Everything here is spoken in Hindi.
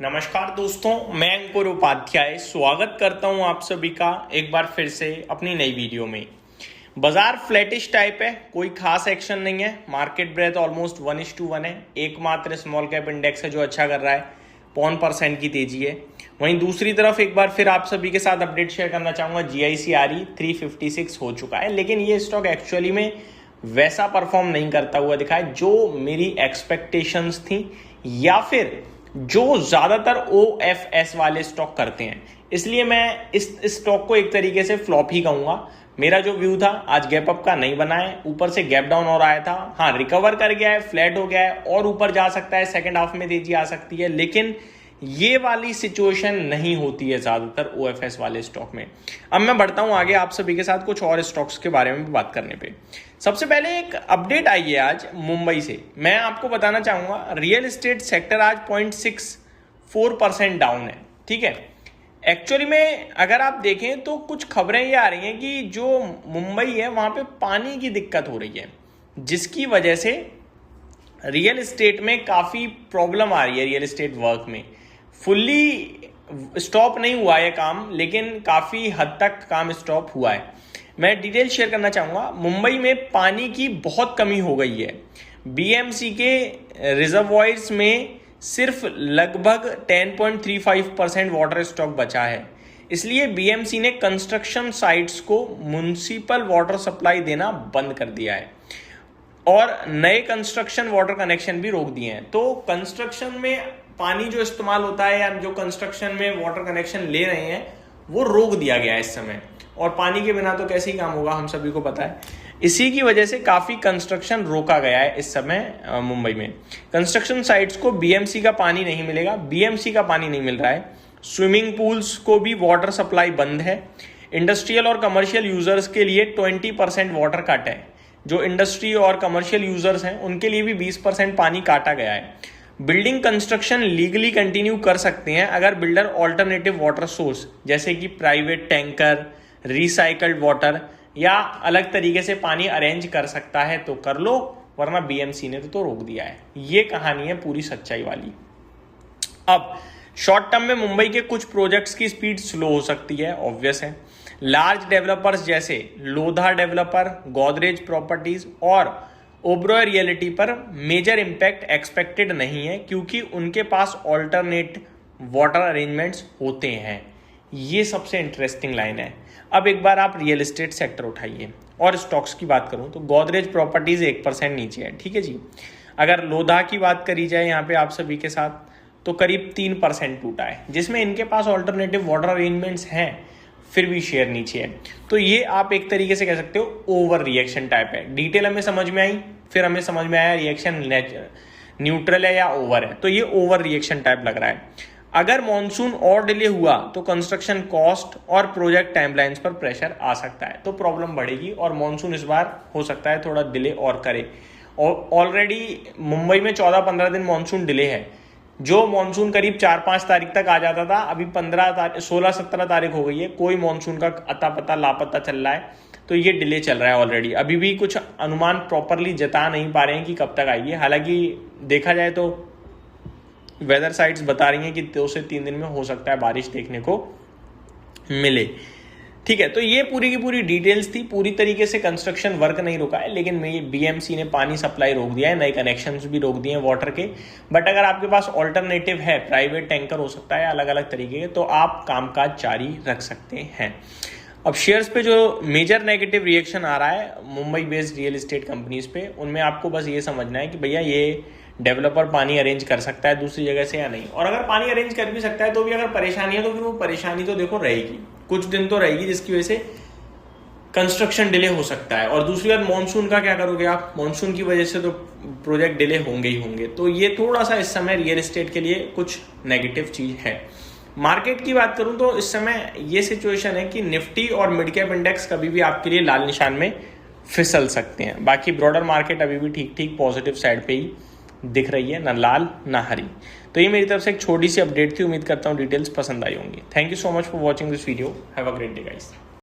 नमस्कार दोस्तों, मैं अंकुर उपाध्याय स्वागत करता हूं आप सभी का एक बार फिर से अपनी नई वीडियो में। बाजार फ्लैटिश टाइप है, कोई खास एक्शन नहीं है। मार्केट ब्रेथ ऑलमोस्ट 1:1 है। एकमात्र स्मॉल कैप इंडेक्स है जो अच्छा कर रहा है, 0.1% की तेजी है। वहीं दूसरी तरफ एक बार फिर आप सभी के साथ अपडेट शेयर करना चाहूंगा। GIC 356 हो चुका है, लेकिन ये स्टॉक एक्चुअली में वैसा परफॉर्म नहीं करता हुआ दिखा है जो मेरी एक्सपेक्टेशंस थी, या फिर जो ज्यादातर OFS वाले स्टॉक करते हैं। इसलिए मैं इस स्टॉक को एक तरीके से फ्लॉप ही कहूंगा। मेरा जो व्यू था, आज गैप अप का नहीं बना है, ऊपर से गैप डाउन और आया था। हाँ, रिकवर कर गया है, फ्लैट हो गया है और ऊपर जा सकता है, सेकंड हाफ में तेजी आ सकती है, लेकिन ये वाली सिचुएशन नहीं होती है ज्यादातर OFS वाले स्टॉक में। अब मैं बढ़ता हूं आगे आप सभी के साथ कुछ और स्टॉक्स के बारे में बात करने पे। सबसे पहले एक अपडेट आई है आज मुंबई से। मैं आपको बताना चाहूंगा, रियल एस्टेट सेक्टर आज 0.64% डाउन है। ठीक है, एक्चुअली में अगर आप देखें तो कुछ खबरें ये आ रही हैं कि जो मुंबई है वहां पे पानी की दिक्कत हो रही है, जिसकी वजह से रियल एस्टेट में काफी प्रॉब्लम आ रही है। रियल एस्टेट वर्क में फुल्ली स्टॉप नहीं हुआ है काम, लेकिन काफी हद तक काम स्टॉप हुआ है। मैं डिटेल शेयर करना चाहूंगा। मुंबई में पानी की बहुत कमी हो गई है। BMC के रिजर्वॉयर्स में सिर्फ लगभग 10.35% वाटर स्टॉक बचा है। इसलिए BMC ने कंस्ट्रक्शन साइट्स को म्युनिसिपल वाटर सप्लाई देना बंद कर दिया है और नए कंस्ट्रक्शन वाटर कनेक्शन भी रोक दिए हैं। तो कंस्ट्रक्शन में पानी जो इस्तेमाल होता है या जो कंस्ट्रक्शन में वाटर कनेक्शन ले रहे हैं वो रोक दिया गया है इस समय, और पानी के बिना तो कैसे ही काम होगा, हम सभी को पता है। इसी की वजह से काफी कंस्ट्रक्शन रोका गया है इस समय मुंबई में। कंस्ट्रक्शन साइट्स को BMC का पानी नहीं मिलेगा, BMC का पानी नहीं मिल रहा है। स्विमिंग पूल्स को भी वाटर सप्लाई बंद है। इंडस्ट्रियल और कमर्शियल यूजर्स के लिए 20% वाटर कट है। जो इंडस्ट्री और कमर्शियल यूजर्स हैं उनके लिए भी 20% पानी काटा गया है। बिल्डिंग कंस्ट्रक्शन लीगली कंटिन्यू कर सकते हैं अगर बिल्डर ऑल्टरनेटिव वाटर सोर्स जैसे कि प्राइवेट टैंकर, रिसाइकल्ड वाटर या अलग तरीके से पानी अरेंज कर सकता है तो कर लो, वरना BMC ने तो रोक दिया है। ये कहानी है पूरी सच्चाई वाली। अब शॉर्ट टर्म में मुंबई के कुछ प्रोजेक्ट्स की स्पीड स्लो हो सकती है, ऑब्वियस है। लार्ज डेवलपर्स जैसे लोधा डेवलपर, गोदरेज प्रॉपर्टीज और ओबरॉय रियलिटी पर मेजर इंपैक्ट एक्सपेक्टेड नहीं है, क्योंकि उनके पास ऑल्टरनेट वाटर अरेंजमेंट्स होते हैं। ये सबसे इंटरेस्टिंग लाइन है। अब एक बार आप रियल एस्टेट सेक्टर उठाइए और स्टॉक्स की बात करूं तो गोदरेज प्रॉपर्टीज 1% नीचे है। ठीक है जी। अगर लोधा की बात करी जाए यहाँ पे आप सभी के साथ, तो करीब 3% टूटा है, जिसमें इनके पास ऑल्टरनेटिव वाटर अरेंजमेंट्स हैं, फिर भी शेयर नीचे है। तो ये आप एक तरीके से कह सकते हो ओवर रिएक्शन टाइप है। डिटेल हमें समझ में आई, फिर हमें समझ में आया रिएक्शन न्यूट्रल है या ओवर है। तो ये ओवर रिएक्शन टाइप लग रहा है। अगर मॉनसून और डिले हुआ तो कंस्ट्रक्शन कॉस्ट और प्रोजेक्ट टाइमलाइंस पर प्रेशर आ सकता है, तो प्रॉब्लम बढ़ेगी और मॉनसून इस बार हो सकता है थोड़ा डिले और करे। और ऑलरेडी मुंबई में 14-15 दिन मॉनसून डिले है। जो मॉनसून करीब 4-5 तारीख तक आ जाता था, अभी 16-17 तारीख हो गई है, कोई मॉनसून का अता पता लापता चल रहा है। तो ये डिले चल रहा है ऑलरेडी। अभी भी कुछ अनुमान प्रॉपरली जता नहीं पा रहे हैं कि कब तक आएगी। हालांकि देखा जाए तो वेदर साइट्स बता रही हैं कि 2 से 3 दिन में हो सकता है बारिश देखने को मिले। ठीक है, तो ये पूरी की पूरी डिटेल्स थी। पूरी तरीके से कंस्ट्रक्शन वर्क नहीं रुका है, लेकिन BMC ने पानी सप्लाई रोक दिया है, नए कनेक्शंस भी रोक दिए हैं वाटर के। बट अगर आपके पास ऑल्टरनेटिव है, प्राइवेट टैंकर हो सकता है, अलग अलग तरीके के, तो आप कामकाज जारी रख सकते हैं। अब शेयर्स पे जो मेजर नेगेटिव रिएक्शन आ रहा है Mumbai based real estate companies पे, उनमें आपको बस ये समझना है कि भैया ये डेवलपर पानी अरेंज कर सकता है दूसरी जगह से या नहीं। और अगर पानी अरेंज कर भी सकता है तो भी अगर परेशानी है तो फिर वो परेशानी तो देखो रहेगी, कुछ दिन तो रहेगी, जिसकी वजह से कंस्ट्रक्शन डिले हो सकता है। और दूसरी बात, मानसून का क्या करोगे आप? मानसून की वजह से तो प्रोजेक्ट डिले होंगे ही होंगे। तो ये थोड़ा सा इस समय रियल एस्टेट के लिए कुछ नेगेटिव चीज है। मार्केट की बात करूं तो इस समय ये सिचुएशन है कि निफ्टी और मिड कैप इंडेक्स कभी भी आपके लिए लाल निशान में फिसल सकते हैं। बाकी ब्रॉडर मार्केट अभी भी ठीक ठीक पॉजिटिव साइड पे ही दिख रही है, ना लाल ना हरी। तो ये मेरी तरफ से एक छोटी सी अपडेट थी। उम्मीद करता हूँ डिटेल्स पसंद आई होंगी। Thank you so much for watching this video. Have a great day guys.